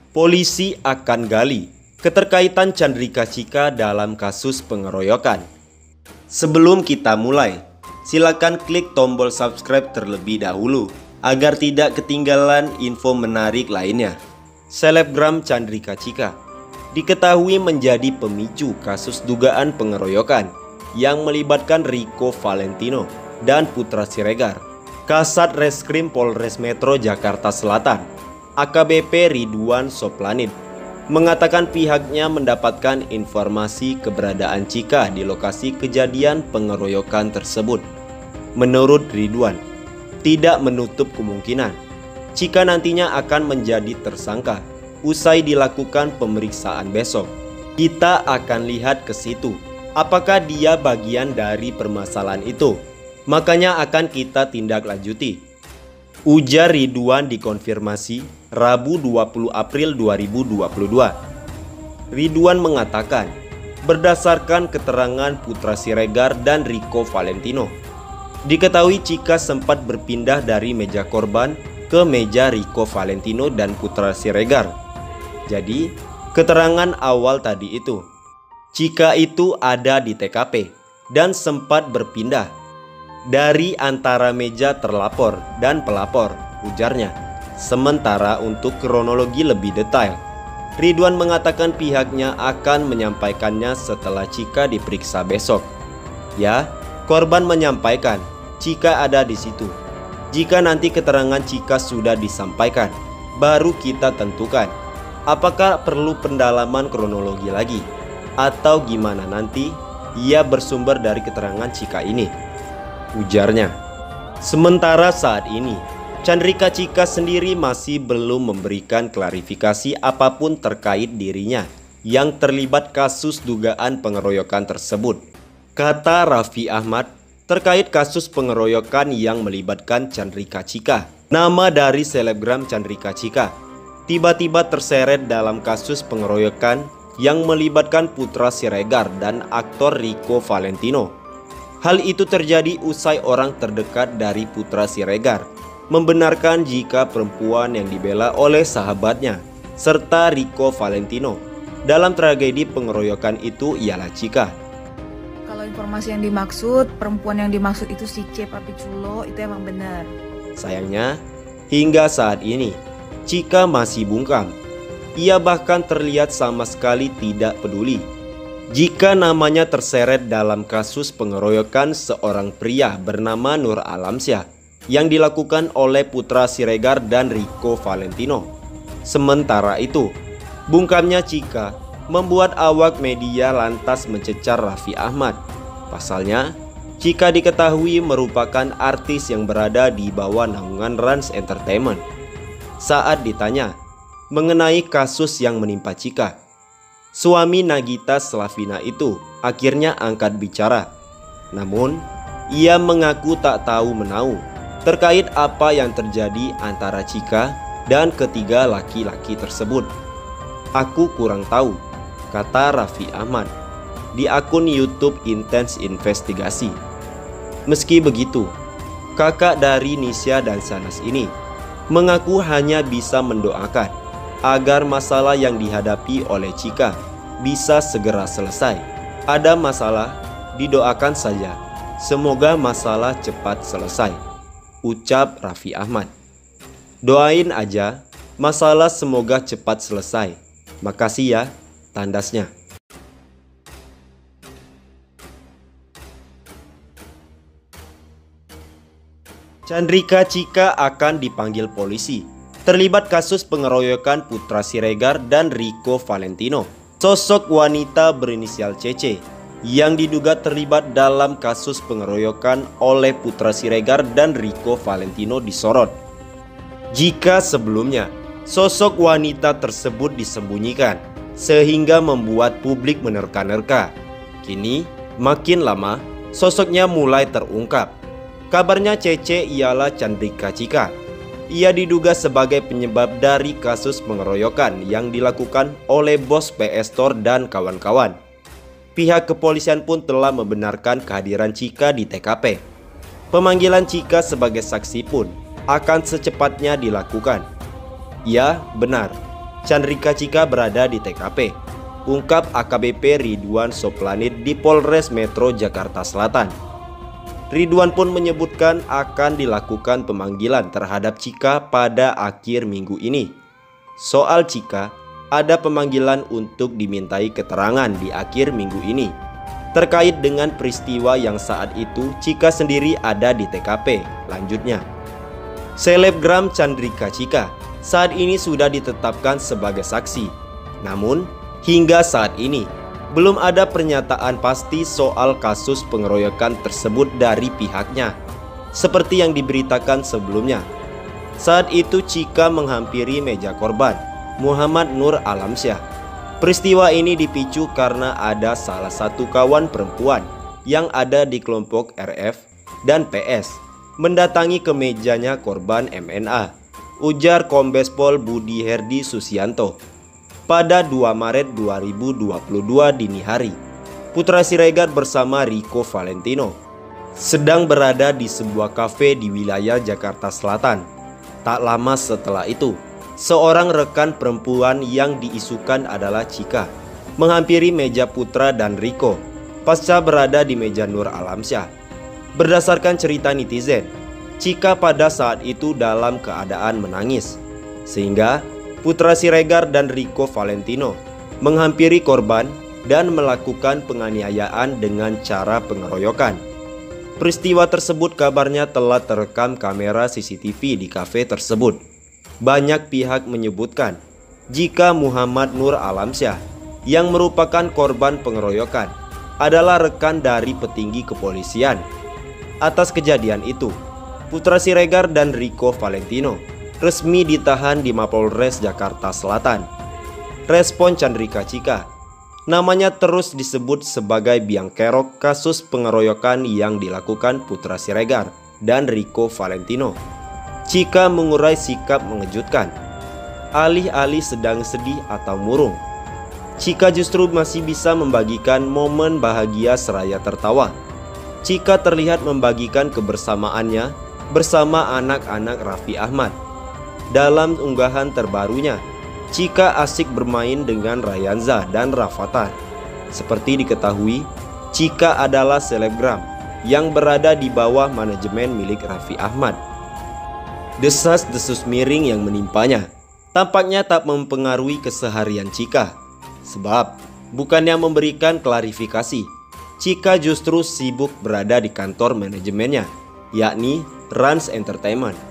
polisi akan gali keterkaitan Chandrika Chika dalam kasus pengeroyokan. Sebelum kita mulai, silakan klik tombol subscribe terlebih dahulu agar tidak ketinggalan info menarik lainnya. Selebgram Chandrika Chika diketahui menjadi pemicu kasus dugaan pengeroyokan yang melibatkan Rico Valentino dan Putra Siregar. Kasat Reskrim Polres Metro Jakarta Selatan, AKBP Ridwan Soplanid, mengatakan pihaknya mendapatkan informasi keberadaan Chika di lokasi kejadian pengeroyokan tersebut. Menurut Ridwan, tidak menutup kemungkinan Chika nantinya akan menjadi tersangka usai dilakukan pemeriksaan besok. Kita akan lihat ke situ, apakah dia bagian dari permasalahan itu. Makanya akan kita tindak lanjuti, ujar Ridwan dikonfirmasi Rabu 20 April 2022. Ridwan mengatakan, berdasarkan keterangan Putra Siregar dan Rico Valentino, diketahui Chika sempat berpindah dari meja korban ke meja Rico Valentino dan Putra Siregar. Jadi, keterangan awal tadi itu, Chika itu ada di TKP dan sempat berpindah dari antara meja terlapor dan pelapor, ujarnya. Sementara untuk kronologi lebih detail, Ridwan mengatakan pihaknya akan menyampaikannya setelah Chika diperiksa besok. Ya, korban menyampaikan Chika ada di situ. Jika nanti keterangan Chika sudah disampaikan, baru kita tentukan apakah perlu pendalaman kronologi lagi atau gimana nanti ia bersumber dari keterangan Chika ini, ujarnya. Sementara saat ini Chandrika Chika sendiri masih belum memberikan klarifikasi apapun terkait dirinya yang terlibat kasus dugaan pengeroyokan tersebut. Kata Raffi Ahmad terkait kasus pengeroyokan yang melibatkan Chandrika Chika, nama dari selebgram Chandrika Chika tiba-tiba terseret dalam kasus pengeroyokan yang melibatkan Putra Siregar dan aktor Rico Valentino. Hal itu terjadi usai orang terdekat dari Putra Siregar membenarkan jika perempuan yang dibela oleh sahabatnya serta Rico Valentino dalam tragedi pengeroyokan itu ialah Chika. Kalau informasi yang dimaksud, perempuan yang dimaksud itu si C Papi Culo, itu emang benar. Sayangnya, hingga saat ini Chika masih bungkam. Ia bahkan terlihat sama sekali tidak peduli jika namanya terseret dalam kasus pengeroyokan seorang pria bernama Nur Alamsyah yang dilakukan oleh Putra Siregar dan Rico Valentino. Sementara itu, bungkamnya Chika membuat awak media lantas mencecar Raffi Ahmad. Pasalnya, Chika diketahui merupakan artis yang berada di bawah naungan Rans Entertainment. Saat ditanya mengenai kasus yang menimpa Chika, suami Nagita Slavina itu akhirnya angkat bicara. Namun, ia mengaku tak tahu menahu terkait apa yang terjadi antara Chika dan ketiga laki-laki tersebut. Aku kurang tahu, kata Raffi Ahmad di akun YouTube Intens Investigasi. Meski begitu, kakak dari Nisha dan Sanas ini mengaku hanya bisa mendoakan agar masalah yang dihadapi oleh Chika bisa segera selesai. Ada masalah, didoakan saja. Semoga masalah cepat selesai, ucap Raffi Ahmad. Doain aja, masalah semoga cepat selesai. Makasih ya, tandasnya. Chandrika Chika akan dipanggil polisi terlibat kasus pengeroyokan Putra Siregar dan Rico Valentino. Sosok wanita berinisial CC yang diduga terlibat dalam kasus pengeroyokan oleh Putra Siregar dan Rico Valentino disorot. Jika sebelumnya sosok wanita tersebut disembunyikan sehingga membuat publik menerka-nerka, kini makin lama sosoknya mulai terungkap. Kabarnya CC ialah Chandrika Chika. Ia diduga sebagai penyebab dari kasus pengeroyokan yang dilakukan oleh bos PS Store dan kawan-kawan. Pihak kepolisian pun telah membenarkan kehadiran Chika di TKP. Pemanggilan Chika sebagai saksi pun akan secepatnya dilakukan. Ya, benar. Chandrika Chika berada di TKP, ungkap AKBP Ridwan Soplanit di Polres Metro Jakarta Selatan. Ridwan pun menyebutkan akan dilakukan pemanggilan terhadap Chika pada akhir minggu ini. Soal Chika, ada pemanggilan untuk dimintai keterangan di akhir minggu ini terkait dengan peristiwa yang saat itu Chika sendiri ada di TKP. Lanjutnya, selebgram Chandrika Chika saat ini sudah ditetapkan sebagai saksi. Namun, hingga saat ini belum ada pernyataan pasti soal kasus pengeroyokan tersebut dari pihaknya. Seperti yang diberitakan sebelumnya, saat itu Chika menghampiri meja korban, Muhammad Nur Alamsyah. Peristiwa ini dipicu karena ada salah satu kawan perempuan yang ada di kelompok RF dan PS mendatangi ke mejanya korban MNA, ujar Kombes Pol Budi Herdi Susianto. Pada 2 Maret 2022 dini hari, Putra Siregar bersama Rico Valentino sedang berada di sebuah kafe di wilayah Jakarta Selatan. Tak lama setelah itu, seorang rekan perempuan yang diisukan adalah Chika menghampiri meja Putra dan Rico pasca berada di meja Nur Alamsyah. Berdasarkan cerita netizen, Chika pada saat itu dalam keadaan menangis, sehingga Putra Siregar dan Rico Valentino menghampiri korban dan melakukan penganiayaan dengan cara pengeroyokan. Peristiwa tersebut kabarnya telah terekam kamera CCTV di kafe tersebut. Banyak pihak menyebutkan jika Muhammad Nur Alamsyah yang merupakan korban pengeroyokan adalah rekan dari petinggi kepolisian. Atas kejadian itu, Putra Siregar dan Rico Valentino resmi ditahan di Mapolres Jakarta Selatan. Respon Chandrika Chika, namanya terus disebut sebagai biang kerok kasus pengeroyokan yang dilakukan Putra Siregar dan Rico Valentino. Chika mengurai sikap mengejutkan. Alih-alih sedang sedih atau murung, Chika justru masih bisa membagikan momen bahagia seraya tertawa. Chika terlihat membagikan kebersamaannya bersama anak-anak Raffi Ahmad. Dalam unggahan terbarunya, Chika asik bermain dengan Rayanza dan Rafathan. Seperti diketahui, Chika adalah selebgram yang berada di bawah manajemen milik Raffi Ahmad. Desas-desus miring yang menimpanya tampaknya tak mempengaruhi keseharian Chika. Sebab bukannya memberikan klarifikasi, Chika justru sibuk berada di kantor manajemennya, yakni Rans Entertainment.